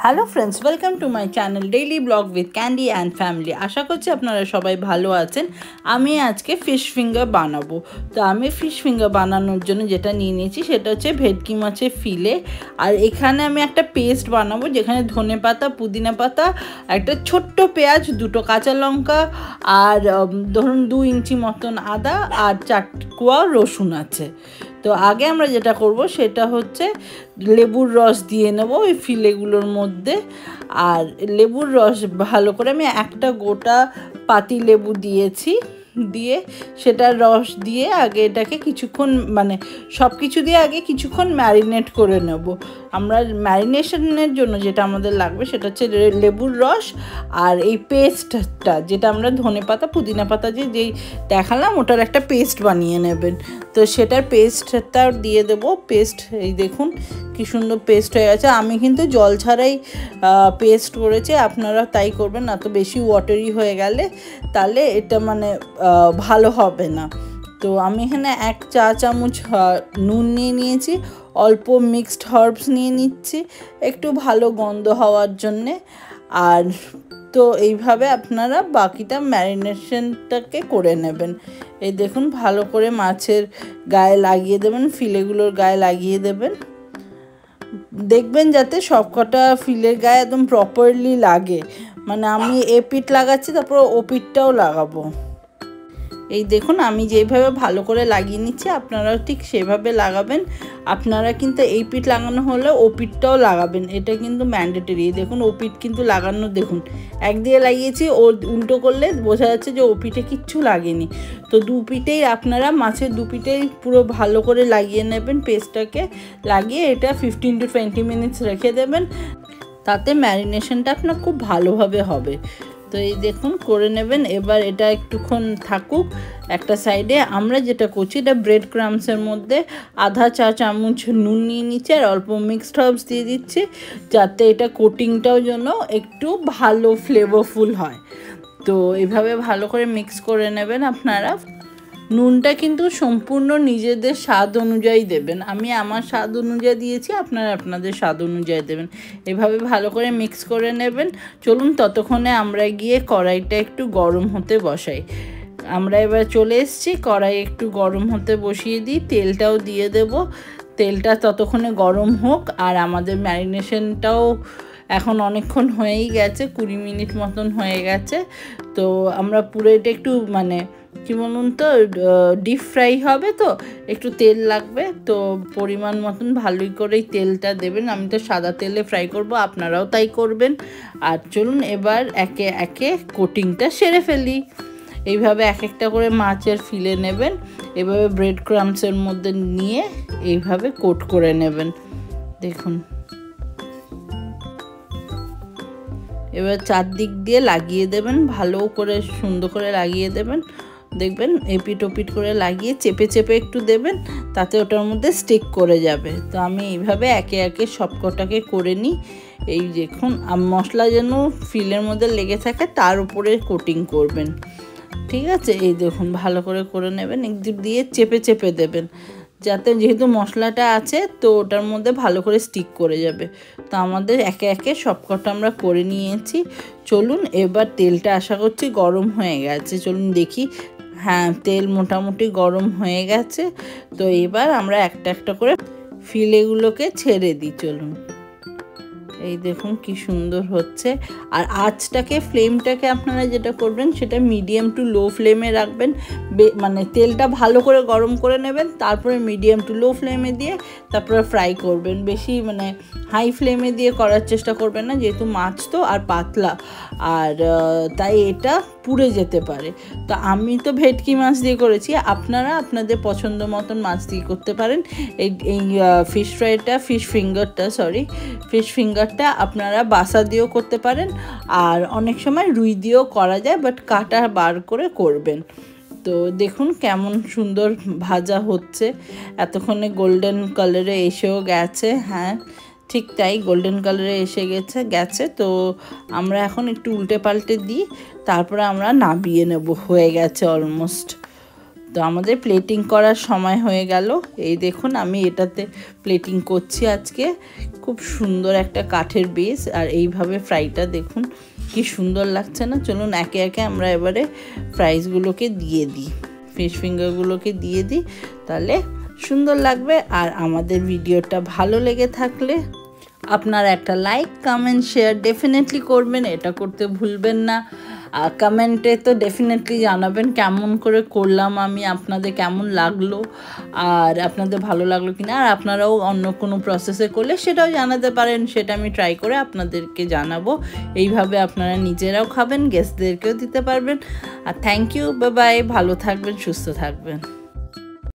Hello friends, welcome to my channel daily blog with candy and family. আশা করছি আপনারা সবাই ভালো আছেন। আমি আজকে ফিশ ফিঙ্গার বানাবো। তো আমি ফিশ ফিঙ্গার বানানোর জন্য যেটা নিয়ে নিয়েছি সেটা হচ্ছে ভেটকি মাছের ফিলে। আর এখানে আমি একটা পেস্ট বানাবো যেখানে ধনে পাতা, পুদিনা পাতা, একটা ছোট্ট পেঁয়াজ, দুটো কাঁচা লঙ্কা আর ধরুন 2 ইঞ্চি মতন আদা আর 4 কোয়া রসুন আছে। তো আগে আমরা যেটা করব সেটা হচ্ছে লেবুর রস দিয়ে নেব ওই ফিলেগুলোর মধ্যে। আর লেবুর রস ভালো করে আমি একটা গোটা পাতি লেবু দিয়েছি, দিয়ে সেটার রস দিয়ে আগে এটাকে কিছুক্ষণ সব কিছু দিয়ে আগে কিছুক্ষণ ম্যারিনেট করে নেব। আমরা ম্যারিনেশনের জন্য যেটা আমাদের লাগবে সেটা হচ্ছে লেবুর রস আর এই পেস্টটা, যেটা আমরা ধনে পাতা, পুদিনা পাতা যেই দেখালাম ওটার একটা পেস্ট বানিয়ে নেবেন। তো সেটার পেস্টটা দিয়ে দেবো। পেস্ট এই দেখুন কি সুন্দর পেস্ট হয়ে গেছে। আমি কিন্তু জল ছাড়াই পেস্ট করেছি, আপনারা তাই করবেন না তো বেশি ওয়াটারি হয়ে গেলে তাহলে এটা ভালো হবে না। তো আমি এখানে 1 চা চামচ নুন নিয়ে নিয়েছি, অল্প মিক্সড হার্বস নিয়ে নিচ্ছি একটু ভালো গন্ধ হওয়ার জন্যে। আর তো এইভাবে আপনারা বাকিটা ম্যারিনেশনটাকে করে নেবেন। এই দেখুন ভালো করে মাছের গায়ে লাগিয়ে দেবেন, ফিলেগুলোর গায়ে লাগিয়ে দেবেন। দেখবেন যাতে সবকটা ফিলের গায়ে একদম প্রপারলি লাগে। আমি এ পিঠ লাগাচ্ছি, তারপর ও পিঠটাও লাগাবো। এই দেখুন আমি যেইভাবে ভালো করে লাগিয়ে নিচ্ছি আপনারাও ঠিক সেভাবে লাগাবেন। আপনারা কিন্তু এই পিঠ লাগানো হলে ও পিঠটাও লাগাবেন, এটা কিন্তু ম্যান্ডেটরি। দেখুন ও পিঠ কিন্তু লাগানো, দেখুন একদিকে লাগিয়েছি, ও উল্টো করলে বোঝা যাচ্ছে যে ও পিঠে কিচ্ছু লাগেনি। তো দু পিঠেই আপনারা মাছের দু পিঠেই পুরো ভালো করে লাগিয়ে নেবেন। পেস্টটাকে লাগিয়ে এটা 15 to 20 মিনিটস রেখে দেবেন, তাতে ম্যারিনেশনটা আপনার খুব ভালোভাবে হবে। তো এই দেখুন করে নেবেন। এবার এটা একটুক্ষণ থাকুক একটা সাইডে। আমরা যেটা করছি এটা ব্রেড ক্রামসের মধ্যে আধা চা চামচ নুন নিয়ে নিচ্ছি আর অল্প মিক্সড হার্বস দিয়ে দিচ্ছি, যাতে এটা কোটিংটাও যেন একটু ভালো ফ্লেভারফুল হয়। তো এইভাবে ভালো করে মিক্স করে নেবেন আপনারা। নুনটা কিন্তু সম্পূর্ণ নিজেদের স্বাদ অনুযায়ী দেবেন। আমি আমার স্বাদ অনুযায়ী দিয়েছি, আপনারা আপনাদের স্বাদ অনুযায়ী দেবেন। এভাবে ভালো করে মিক্স করে নেবেন। চলুন ততক্ষণে আমরা গিয়ে কড়াইটা একটু গরম হতে বসাই। আমরা এবার চলে এসেছি, কড়াই একটু গরম হতে বসিয়ে দিই, তেলটাও দিয়ে দেব। তেলটা ততক্ষণে গরম হোক। আর আমাদের ম্যারিনেশনটাও এখন অনেকক্ষণ হয়েই গেছে, 20 মিনিট মতন হয়ে গেছে। তো আমরা পুরো এটা একটু কি বলুন তো ডিপ ফ্রাই হবে, তো একটু তেল লাগবে। তো পরিমাণ মতন ভালোই করেই তেলটা দেবেন। আমি তো সাদা তেলে ফ্রাই করব, আপনারাও তাই করবেন। আর চলুন এবার একে একে কোটিংটা সেরে ফেলি। এইভাবে এক একটা করে মাছের ফিলে নেবেন, এভাবে ব্রেড ক্রামসের মধ্যে নিয়ে এইভাবে কোট করে নেবেন। দেখুন এবার চারদিক দিয়ে লাগিয়ে দেবেন, ভালো করে সুন্দর করে লাগিয়ে দেবেন। দেখবেন এপিট ওপিট করে লাগিয়ে চেপে চেপে একটু দেবেন, তাতে ওটার মধ্যে স্টিক করে যাবে। তো আমি এইভাবে একে একে সবকটাকে করে নিই। এই দেখুন মশলা যেন ফিলের মধ্যে লেগে থাকে তার উপরে কোটিং করবেন, ঠিক আছে? এই দেখুন ভালো করে করে নেবেন, একদিক দিয়ে চেপে চেপে দেবেন, যাতে যেহেতু মশলাটা আছে তো ওটার মধ্যে ভালো করে স্টিক করে যাবে। তো আমাদের একে একে সবকটা আমরা করে নিয়েছি। চলুন এবার তেলটা আশা করছি গরম হয়ে গেছে, চলুন দেখি। হ্যাঁ, তেল মোটামুটি গরম হয়ে গেছে। তো এবার আমরা একটা একটা করে ফিলেগুলোকে ছেড়ে দিই। চলুন এই দেখুন কি সুন্দর হচ্ছে। আর আঁচটাকে, ফ্লেমটাকে আপনারা যেটা করবেন সেটা মিডিয়াম টু লো ফ্লেমে রাখবেন। তেলটা ভালো করে গরম করে নেবেন, তারপরে মিডিয়াম টু লো ফ্লেমে দিয়ে তারপরে ফ্রাই করবেন। বেশি হাই ফ্লেমে দিয়ে করার চেষ্টা করবেন না, যেহেতু মাছ তো আর পাতলা, আর তাই এটা পুড়ে যেতে পারে। তো আমি তো ভেটকি মাছ দিয়ে করেছি, আপনারা আপনাদের পছন্দ মতন মাছ দিয়ে করতে পারেন। এই ফিশ ফিঙ্গারটা আপনারা বাসা দিয়েও করতে পারেন, আর অনেক সময় রুই দিয়েও করা যায়, বাট কাটা বার করে করবেন। তো দেখুন কেমন সুন্দর ভাজা হচ্ছে, এতক্ষণে গোল্ডেন কালারে এসেও গেছে। হ্যাঁ ঠিক তাই, গোল্ডেন কালারে এসে গেছে। তো আমরা এখন একটু উল্টে পাল্টে দিই, তারপরে আমরা নামিয়ে নেব, হয়ে গেছে অলমোস্ট। তো আমাদের প্লেটিং করার সময় হয়ে গেল। এই দেখুন আমি এটাতে প্লেটিং করছি আজকে। খুব সুন্দর একটা কাঠের বেস, আর এইভাবে ফ্রাইটা দেখুন কি সুন্দর লাগছে না। চলুন একে একে আমরা এবারে ফ্রাইসগুলোকে দিয়ে দিই, ফিশ ফিঙ্গারগুলোকে দিয়ে দিই, তাহলে সুন্দর লাগবে। আর আমাদের ভিডিওটা ভালো লেগে থাকলে আপনারা একটা লাইক, কমেন্ট, শেয়ার ডেফিনেটলি করবেন, এটা করতে ভুলবেন না। আর কমেন্টে তো ডেফিনেটলি জানাবেন কেমন করে করলাম আমি, আপনাদের কেমন লাগলো, আর আপনাদের ভালো লাগলো কিনা। আর আপনারাও অন্য কোনো প্রসেসে করলে সেটাও জানাতে পারেন, সেটা আমি ট্রাই করে আপনাদেরকে জানাবো। এইভাবে আপনারা নিজেরাও খাবেন, গেস্টদেরকেও দিতে পারবেন। আর থ্যাংক ইউ, বাই বাই, ভালো থাকবেন, সুস্থ থাকবেন।